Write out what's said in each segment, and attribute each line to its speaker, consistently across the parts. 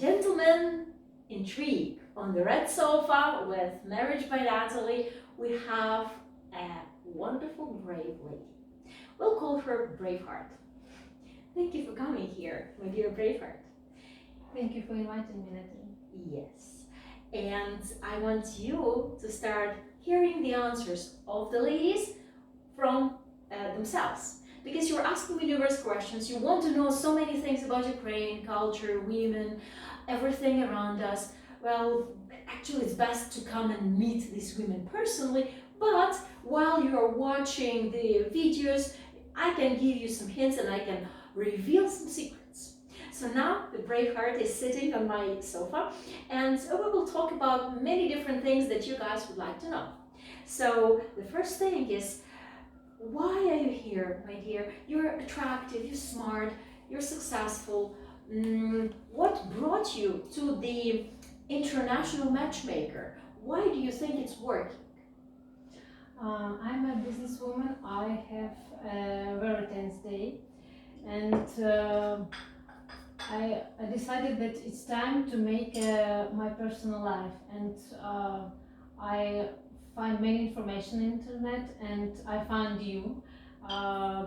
Speaker 1: gentleman intrigue. On the red sofa with Marriage by Natali, we have a wonderful, brave lady. We'll call her Braveheart. Thank you for coming here, my dear Braveheart.
Speaker 2: Thank you for inviting me, Natali.
Speaker 1: Yes, and I want you to start hearing the answers of the ladies from themselves. Because you're asking me numerous questions, you want to know so many things about Ukraine, culture, women, everything around us. Well, actually it's best to come and meet these women personally, but while you're watching the videos, I can give you some hints and I can reveal some secrets. So now the Braveheart is sitting on my sofa and we will talk about many different things that you guys would like to know. So the first thing is, why are you here, my dear? You're attractive, you're smart, you're successful. What brought you to the international matchmaker? Why do you think it's working?
Speaker 2: I'm a businesswoman. I have a very tense day, and I decided that it's time to make my personal life, and I find many information on the internet, and I found you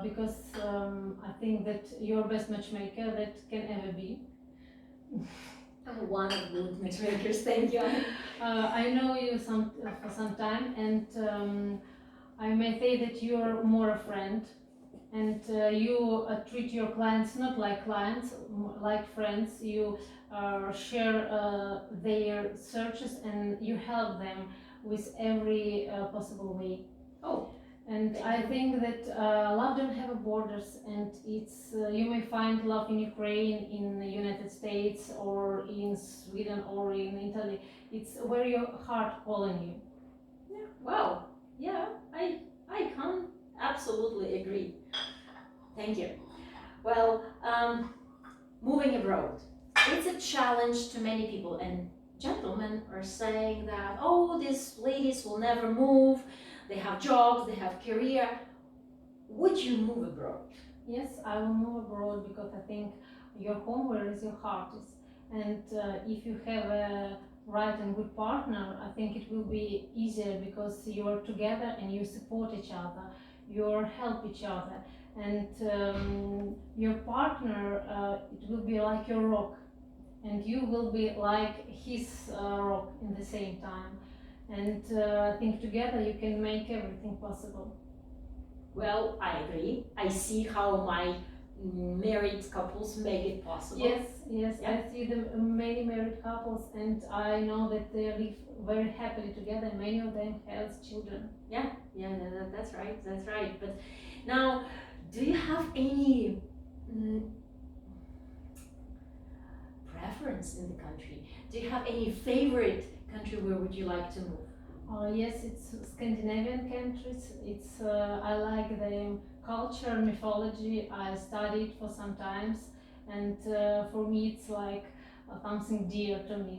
Speaker 2: because I think that you're the best matchmaker that can ever be.
Speaker 1: I'm one of the good matchmakers, thank you.
Speaker 2: I know you for some time, and I may say that you're more a friend, and you treat your clients not like clients, like friends. You share their searches and you help them with every possible way.
Speaker 1: Oh,
Speaker 2: and I think that love don't have borders, and it's you may find love in Ukraine, in the United States, or in Sweden, or in Italy. It's where your heart calling you.
Speaker 1: yeah, wow, yeah, I can absolutely agree. Thank you. Well, moving abroad, it's a challenge to many people, and gentlemen are saying that, oh, these ladies will never move, they have jobs, they have career. Would you move abroad?
Speaker 2: Yes, I will move abroad because I think your home where is your heart is, and if you have a right and good partner, I think it will be easier because you are together and you support each other, you help each other, and your partner it will be like your rock, and you will be like his rock in the same time, and I think together you can make everything possible.
Speaker 1: Well, I agree. I see how my married couples make it possible.
Speaker 2: Yes, yes,
Speaker 1: Yeah.
Speaker 2: I see the many married couples, and I know that they live very happily together. Many of them have children.
Speaker 1: Yeah, that's right, that's right. But now, do you have any preference in the country? Do you have any favorite country where would you like to move?
Speaker 2: Yes, it's Scandinavian countries. It's I like the culture, mythology. I studied for some times, and for me it's like something dear to me.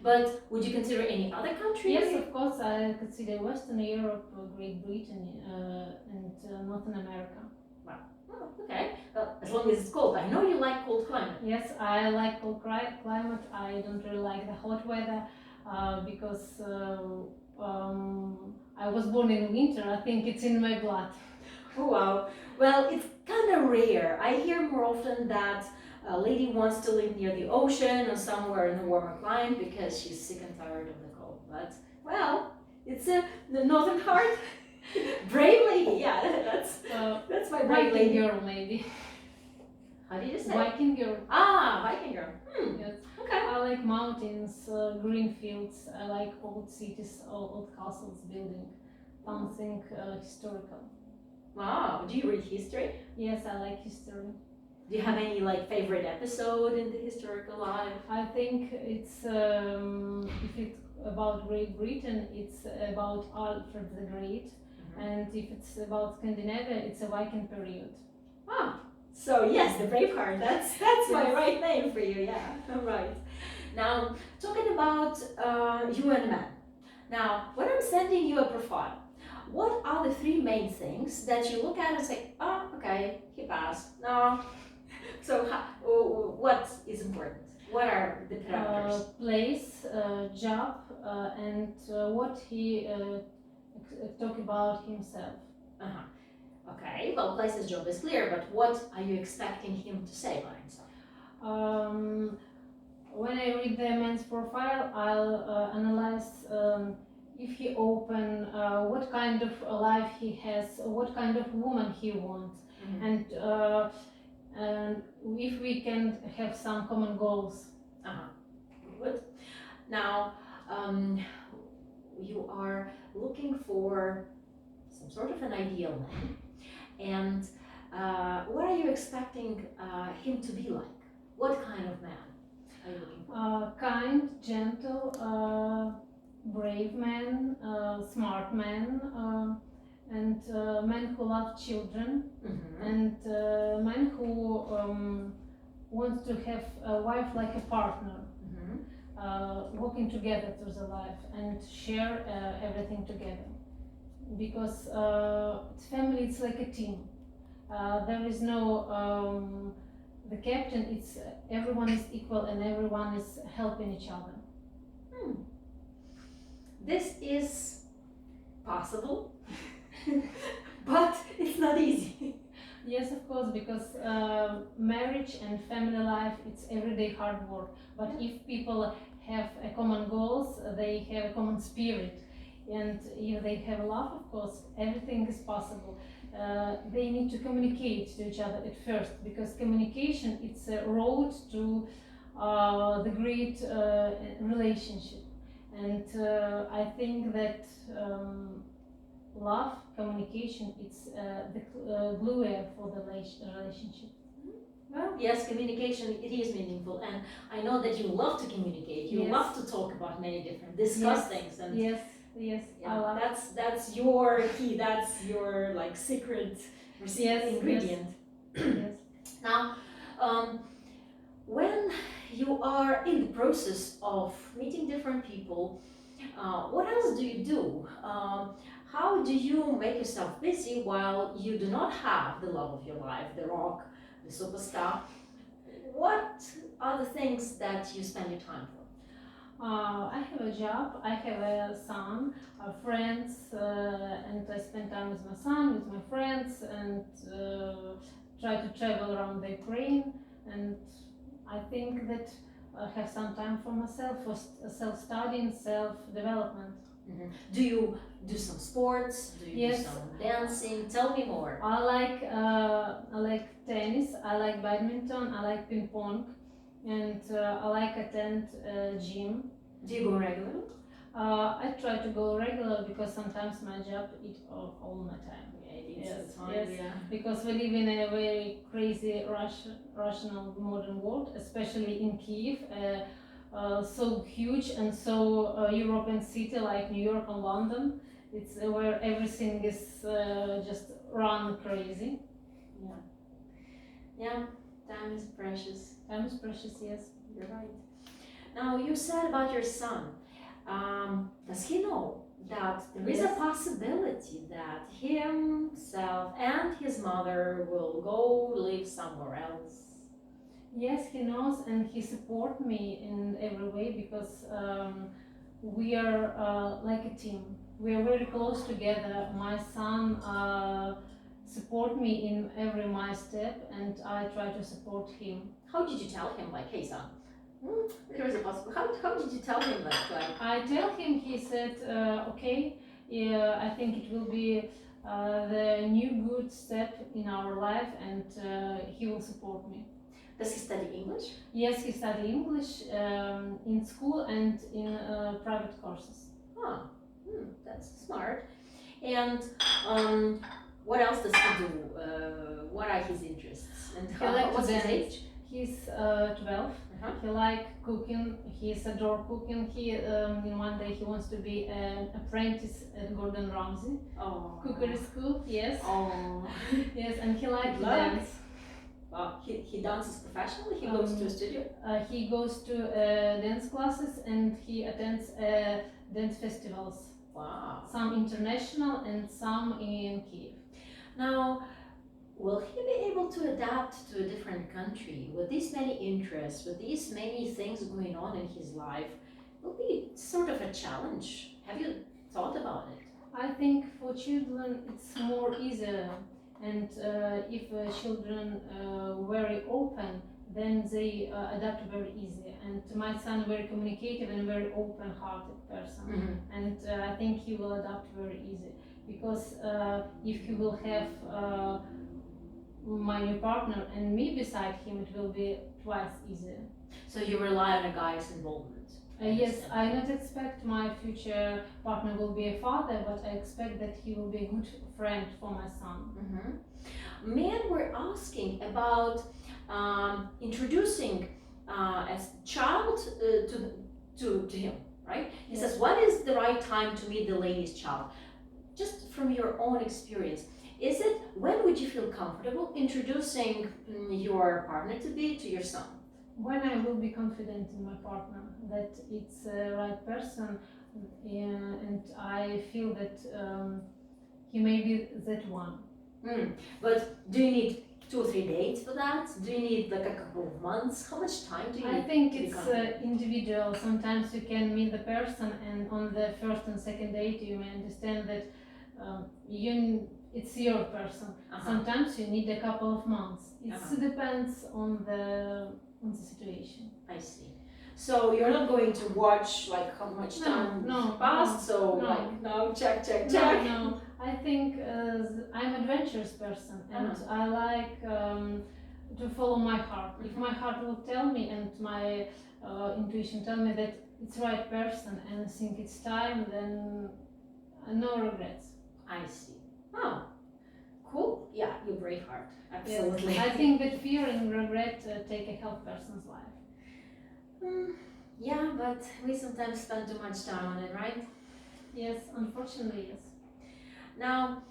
Speaker 1: But would you consider any other country?
Speaker 2: Yes, of course, I consider Western Europe, Great Britain, and Northern America.
Speaker 1: Wow. Oh, okay. Well, as long as it's cold. I know you like cold climate.
Speaker 2: Yes, I like cold climate. I don't really like the hot weather because I was born in winter. I think it's in my blood.
Speaker 1: Oh, wow. Well, it's kind of rare. I hear more often that a lady wants to live near the ocean or somewhere in a warmer climate because she's sick and tired of the cold. But, well, it's the northern heart. Brave lady, yeah, that's my brave
Speaker 2: Viking
Speaker 1: lady.
Speaker 2: girl, maybe.
Speaker 1: How did you say?
Speaker 2: Viking girl.
Speaker 1: Ah, Viking girl.
Speaker 2: Yes.
Speaker 1: Okay.
Speaker 2: I like mountains, green fields. I like old cities, old castles, building something historical.
Speaker 1: Wow. Do you read history?
Speaker 2: Yes, I like history.
Speaker 1: Do you have any like favorite episode in the historical life?
Speaker 2: I think it's if it's about Great Britain, it's about Alfred the Great, and if it's about Scandinavia, it's a Viking period.
Speaker 1: Ah, so yes, the Braveheart. That's my right name for you. Yeah, all right. Now talking about you and a man. Now, when I'm sending you a profile, what are the three main things that you look at and say, oh, okay, he passed. No. So what is important? What are the parameters?
Speaker 2: Place, job, and what he talk about himself.
Speaker 1: Uh-huh. Okay, well, place's job is clear, but what are you expecting him to say about himself?
Speaker 2: When I read the man's profile, I'll analyze if he open, what kind of life he has, what kind of woman he wants, and if we can have some common goals.
Speaker 1: Uh-huh. Good. Now, you are looking for some sort of an ideal man, and what are you expecting him to be like? What kind of man are you looking for?
Speaker 2: Kind, gentle, brave man, smart man, and men who love children, and men who want to have a wife like a partner, working together through the life and share everything together. Because family, it's like a team. There is no the captain. It's everyone is equal and everyone is helping each other.
Speaker 1: This is possible, but it's not easy.
Speaker 2: Yes, of course, because marriage and family life, it's everyday hard work. But if people have a common goals, they have a common spirit, and if they have love, of course, everything is possible. They need to communicate to each other at first, because communication, it's a road to the great relationship. And I think that love, communication, it's the glue for the relationship.
Speaker 1: Well, yes, communication, it is meaningful, and I know that you love to communicate. You
Speaker 2: Yes.
Speaker 1: love to talk about many different, discuss
Speaker 2: Yes.
Speaker 1: things, and
Speaker 2: Yes, yes, I
Speaker 1: yeah,
Speaker 2: love.
Speaker 1: that's your key. That's your like secret ingredient.
Speaker 2: Yes.
Speaker 1: Now, when you are in the process of meeting different people, what else do you do? How do you make yourself busy while you do not have the love of your life, the rock, the superstar? What are the things that you spend your time for?
Speaker 2: I have a job, I have a son, friends, and I spend time with my son, with my friends, and try to travel around the Ukraine. And I think that I have some time for myself, for self-studying, self-development.
Speaker 1: Do you do some sports? Do you
Speaker 2: Yes.
Speaker 1: do some dancing? Tell me more.
Speaker 2: I like tennis, I like badminton, I like ping pong, and I like attend gym.
Speaker 1: Do you go regularly?
Speaker 2: I try to go regular because sometimes my job eat all my time.
Speaker 1: Yes.
Speaker 2: Because we live in a very crazy rational modern world, especially in Kiev, so huge and so European city like New York and London. It's where everything is just run crazy.
Speaker 1: Yeah, time is precious.
Speaker 2: Time is precious, yes.
Speaker 1: You're right. Now, you said about your son. Does he know that there is a
Speaker 2: Yes.
Speaker 1: possibility that himself and his mother will go live somewhere else?
Speaker 2: Yes, he knows and he supports me in every way because we are like a team. We are very close together. My son support me in every my step and I try to support him.
Speaker 1: How did you tell him, like, hey son, there is a possibility? How did you tell him like?
Speaker 2: I tell him, he said, okay, yeah, I think it will be the new good step in our life and he will support me.
Speaker 1: Does he study English?
Speaker 2: Yes, he studied English in school and in private courses.
Speaker 1: That's smart. And what else does he do? What are his interests? And what's his age?
Speaker 2: He's 12. He like cooking. He's adore cooking. He in one day he wants to be an apprentice at Gordon Ramsay cookery school. Yes. Yes, and he likes to dance.
Speaker 1: Wow, he dances professionally? He goes to a studio?
Speaker 2: He goes to dance classes and he attends dance festivals.
Speaker 1: Wow.
Speaker 2: Some international and some in Kiev.
Speaker 1: Now, will he be able to adapt to a different country with these many interests, with these many things going on in his life? Will be sort of a challenge. Have you thought about it?
Speaker 2: I think for children it's more easier, and if children very open, then they adapt very easy. And my son very communicative and very open-hearted person, and I think he will adapt very easy, because if he will have my new partner and me beside him, it will be twice easier.
Speaker 1: So you rely on a guy's involvement.
Speaker 2: Yes, I not expect my future partner will be a father, but I expect that he will be a good friend for my son.
Speaker 1: Men were asking about introducing a child to him, right? He
Speaker 2: Yes.
Speaker 1: says, what is the right time to meet the lady's child? Just from your own experience, is it, when would you feel comfortable introducing your partner to be to your son?
Speaker 2: When I will be confident in my partner that it's the right person, and I feel that he may be that one.
Speaker 1: But do you need 2 or 3 dates for that? Do you need like a couple of months? How much time do you need?
Speaker 2: I think
Speaker 1: to be
Speaker 2: it's
Speaker 1: confident?
Speaker 2: individual. Sometimes you can meet the person, and on the first and second date you may understand that it's your person. Sometimes you need a couple of months. It depends on the situation.
Speaker 1: I see. So you're not going to watch like how much time passed. So like no, check.
Speaker 2: No. I think I'm adventurous person, and I like to follow my heart. If my heart will tell me and my intuition tell me that it's right person and I think it's time, then no regrets.
Speaker 1: I see. Oh, cool. Yeah, you're brave heart. Absolutely.
Speaker 2: Yes. I think that fear and regret take a healthy person's life.
Speaker 1: Yeah, but we sometimes spend too much time on it, right?
Speaker 2: Yes, unfortunately, yes.
Speaker 1: Now,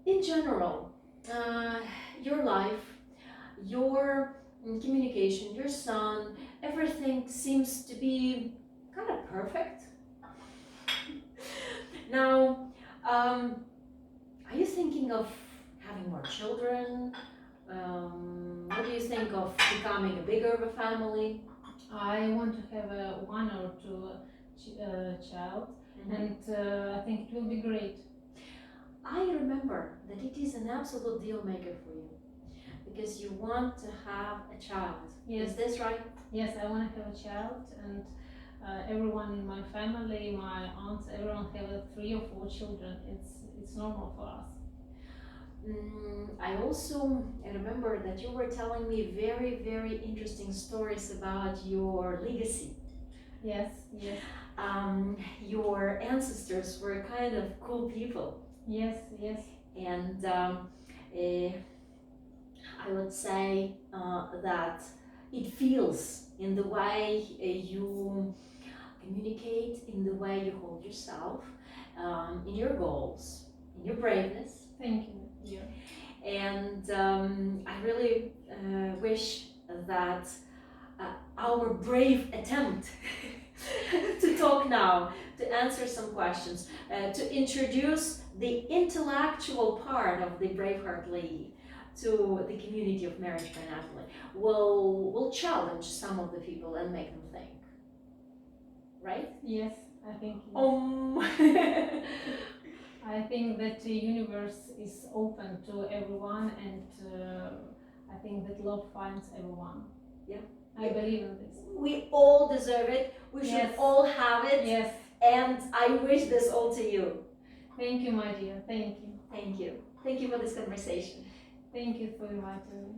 Speaker 1: in general, your life, your communication, your son, everything seems to be kind of perfect. Now, are you thinking of having more children? What do you think of becoming a bigger of a family?
Speaker 2: I want to have one or two child, and I think it will be great.
Speaker 1: I remember that it is an absolute deal maker for you, because you want to have a child.
Speaker 2: Yes.
Speaker 1: Is this right?
Speaker 2: Yes, I want to have a child, and everyone in my family, my aunts, everyone have 3 or 4 children. It's normal for us.
Speaker 1: I also remember that you were telling me very, very interesting stories about your legacy.
Speaker 2: Yes.
Speaker 1: Your ancestors were kind of cool people.
Speaker 2: Yes.
Speaker 1: And I would say that it feels in the way you communicate, in the way you hold yourself, in your goals, in your braveness.
Speaker 2: Thank you. Yeah.
Speaker 1: And I really wish that our brave attempt to talk now, to answer some questions, to introduce the intellectual part of the Braveheart Lady to the community of Marriage by Natali will challenge some of the people and make them think. Right?
Speaker 2: Yes, I think.
Speaker 1: Yes.
Speaker 2: I think that the universe is open to everyone, and I think that love finds everyone.
Speaker 1: Yeah.
Speaker 2: I believe in this.
Speaker 1: We all deserve it. We should all have it.
Speaker 2: Yes.
Speaker 1: And I wish this all to you.
Speaker 2: Thank you, my dear. Thank you.
Speaker 1: Thank you. Thank you for this conversation.
Speaker 2: Thank you for inviting me.